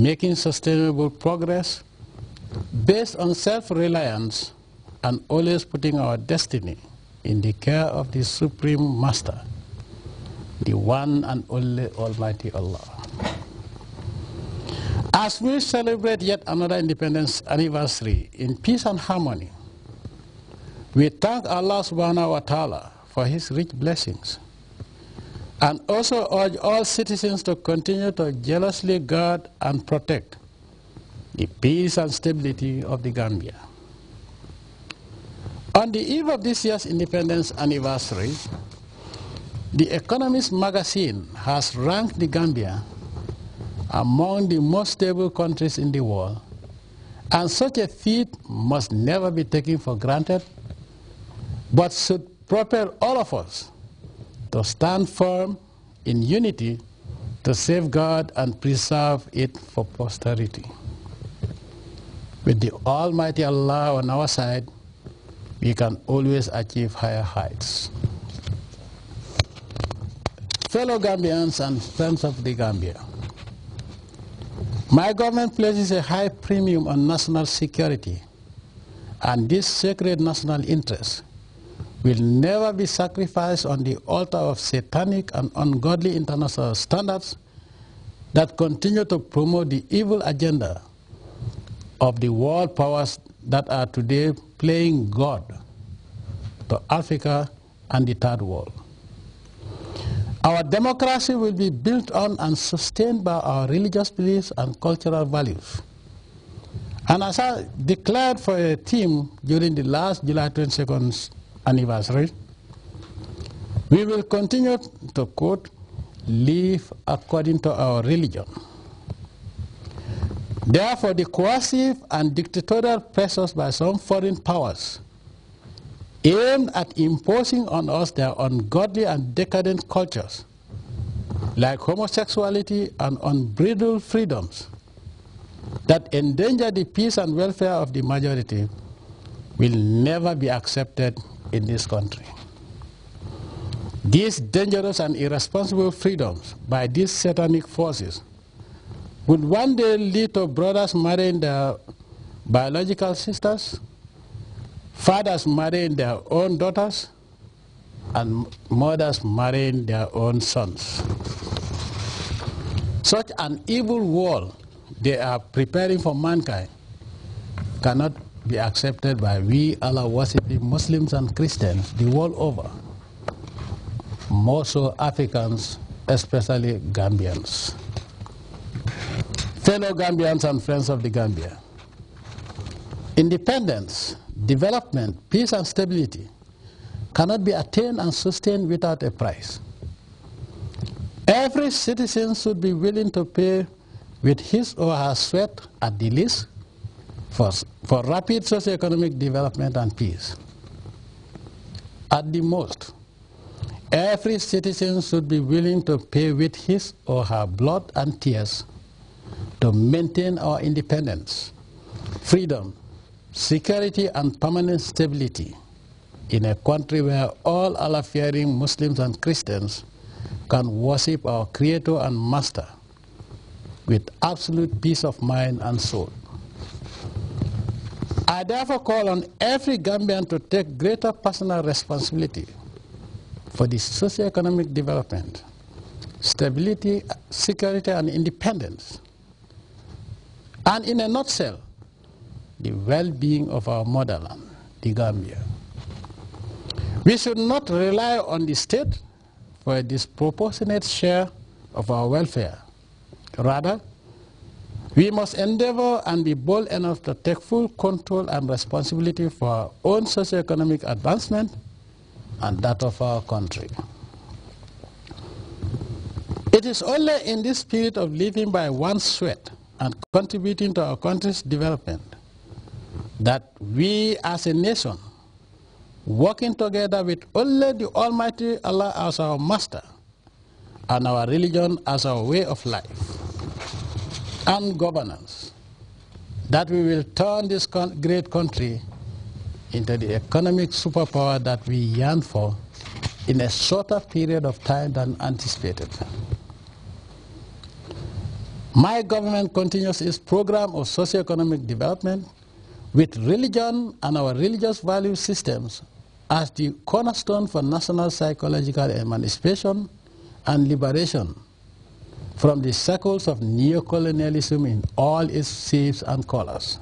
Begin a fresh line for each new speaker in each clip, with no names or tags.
making sustainable progress based on self-reliance and always putting our destiny in the care of the Supreme Master, the one and only Almighty Allah. As we celebrate yet another independence anniversary in peace and harmony, we thank Allah subhanahu wa ta'ala for his rich blessings, and also urge all citizens to continue to jealously guard and protect the peace and stability of the Gambia. On the eve of this year's independence anniversary, The Economist magazine has ranked the Gambia among the most stable countries in the world, and such a feat must never be taken for granted, but should propel all of us to stand firm in unity to safeguard and preserve it for posterity. With the Almighty Allah on our side, we can always achieve higher heights. Fellow Gambians and friends of the Gambia, my government places a high premium on national security, and this sacred national interest will never be sacrificed on the altar of satanic and ungodly international standards that continue to promote the evil agenda of the world powers that are today playing God to Africa and the third world. Our democracy will be built on and sustained by our religious beliefs and cultural values. And as I declared for a theme during the last July 22nd anniversary, we will continue to quote, live according to our religion. Therefore, the coercive and dictatorial pressures by some foreign powers aimed at imposing on us their ungodly and decadent cultures, like homosexuality and unbridled freedoms that endanger the peace and welfare of the majority, will never be accepted in this country. These dangerous and irresponsible freedoms by these satanic forces would one day lead to brothers marrying their biological sisters, fathers marrying their own daughters, and mothers marrying their own sons. Such an evil world they are preparing for mankind cannot be accepted by we Allah-worshipping Muslims and Christians the world over, more so Africans, especially Gambians. Fellow Gambians and friends of the Gambia, independence, development, peace and stability cannot be attained and sustained without a price. Every citizen should be willing to pay with his or her sweat at the least for rapid socioeconomic development and peace. At the most, every citizen should be willing to pay with his or her blood and tears to maintain our independence, freedom, security and permanent stability in a country where all Allah-fearing Muslims and Christians can worship our Creator and Master with absolute peace of mind and soul. I therefore call on every Gambian to take greater personal responsibility for the socio-economic development, stability, security and independence, and in a nutshell, the well-being of our motherland, the Gambia. We should not rely on the state for a disproportionate share of our welfare. Rather, we must endeavor and be bold enough to take full control and responsibility for our own socio-economic advancement and that of our country. It is only in this spirit of living by one's sweat and contributing to our country's development that we as a nation, working together with only the Almighty Allah as our master and our religion as our way of life and governance, that we will turn this great country into the economic superpower that we yearn for in a shorter period of time than anticipated. My government continues its program of socio-economic development with religion and our religious value systems as the cornerstone for national psychological emancipation and liberation from the circles of neocolonialism in all its shapes and colors.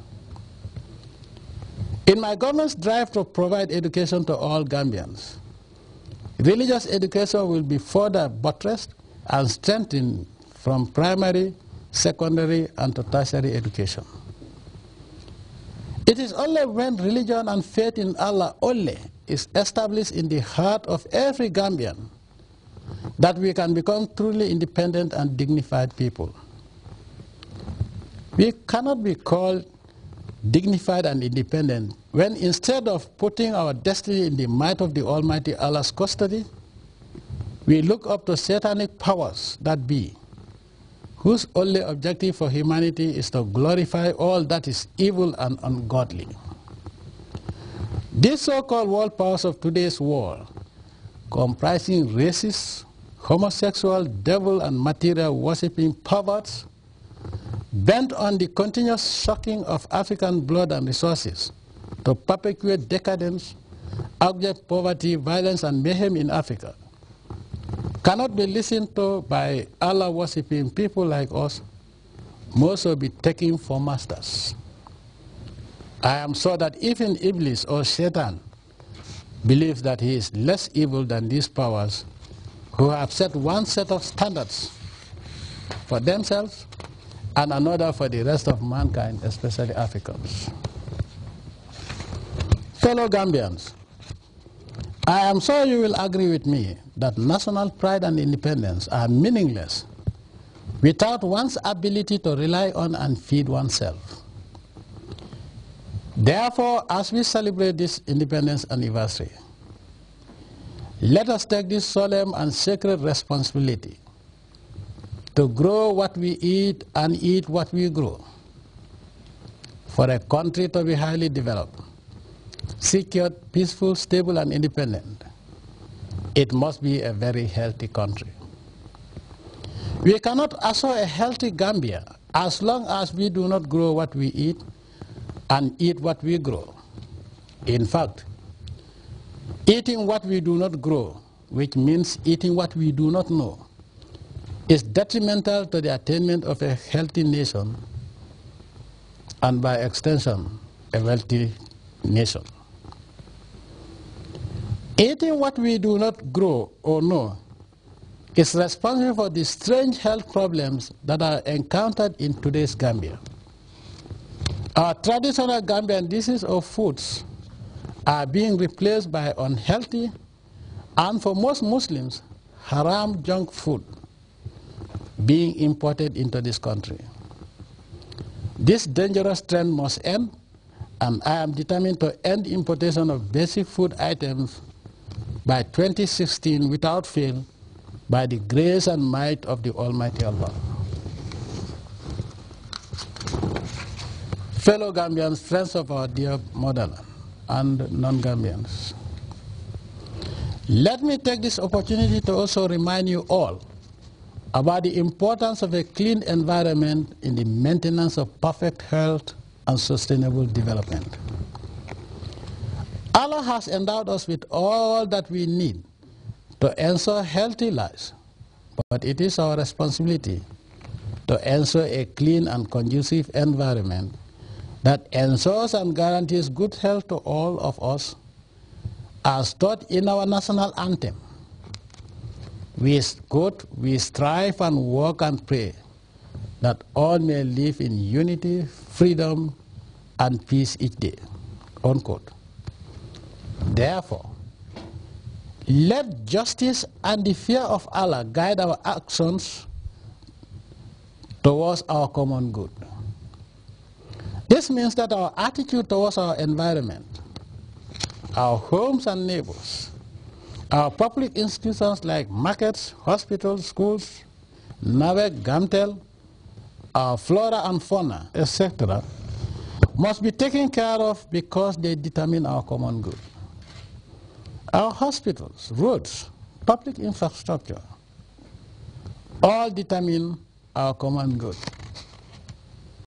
In my government's drive to provide education to all Gambians, religious education will be further buttressed and strengthened from primary, secondary, and to tertiary education. It is only when religion and faith in Allah only is established in the heart of every Gambian that we can become truly independent and dignified people. We cannot be called dignified and independent when instead of putting our destiny in the might of the Almighty Allah's custody, we look up to satanic powers that be, whose only objective for humanity is to glorify all that is evil and ungodly. These so-called world powers of today's world, comprising racist, homosexual, devil and material worshipping perverts, bent on the continuous sucking of African blood and resources to perpetuate decadence, abject poverty, violence and mayhem in Africa, cannot be listened to by Allah-worshipping people like us, most will be taken for masters. I am sure that even Iblis or Satan believes that he is less evil than these powers who have set one set of standards for themselves and another for the rest of mankind, especially Africans. Fellow Gambians, I am sure you will agree with me that national pride and independence are meaningless without one's ability to rely on and feed oneself. Therefore, as we celebrate this independence anniversary, let us take this solemn and sacred responsibility to grow what we eat and eat what we grow. For a country to be highly developed, secure, peaceful, stable and independent, it must be a very healthy country. We cannot assure a healthy Gambia as long as we do not grow what we eat and eat what we grow. In fact, eating what we do not grow, which means eating what we do not know, is detrimental to the attainment of a healthy nation and by extension, a wealthy nation. Eating what we do not grow or know is responsible for the strange health problems that are encountered in today's Gambia. Our traditional Gambian dishes or foods are being replaced by unhealthy and, for most Muslims, haram junk food being imported into this country. This dangerous trend must end, and I am determined to end importation of basic food items by 2016 without fail, by the grace and might of the Almighty Allah. Fellow Gambians, friends of our dear motherland, and non-Gambians, let me take this opportunity to also remind you all about the importance of a clean environment in the maintenance of perfect health and sustainable development. Allah has endowed us with all that we need to ensure healthy lives, but it is our responsibility to ensure a clean and conducive environment that ensures and guarantees good health to all of us, as taught in our national anthem. We strive and work and pray that all may live in unity, freedom, and peace each day. Unquote. Therefore, let justice and the fear of Allah guide our actions towards our common good. This means that our attitude towards our environment, our homes and neighbors, our public institutions like markets, hospitals, schools, NAVEC, GAMTEL, our flora and fauna, etc., must be taken care of because they determine our common good. Our hospitals, roads, public infrastructure, all determine our common good.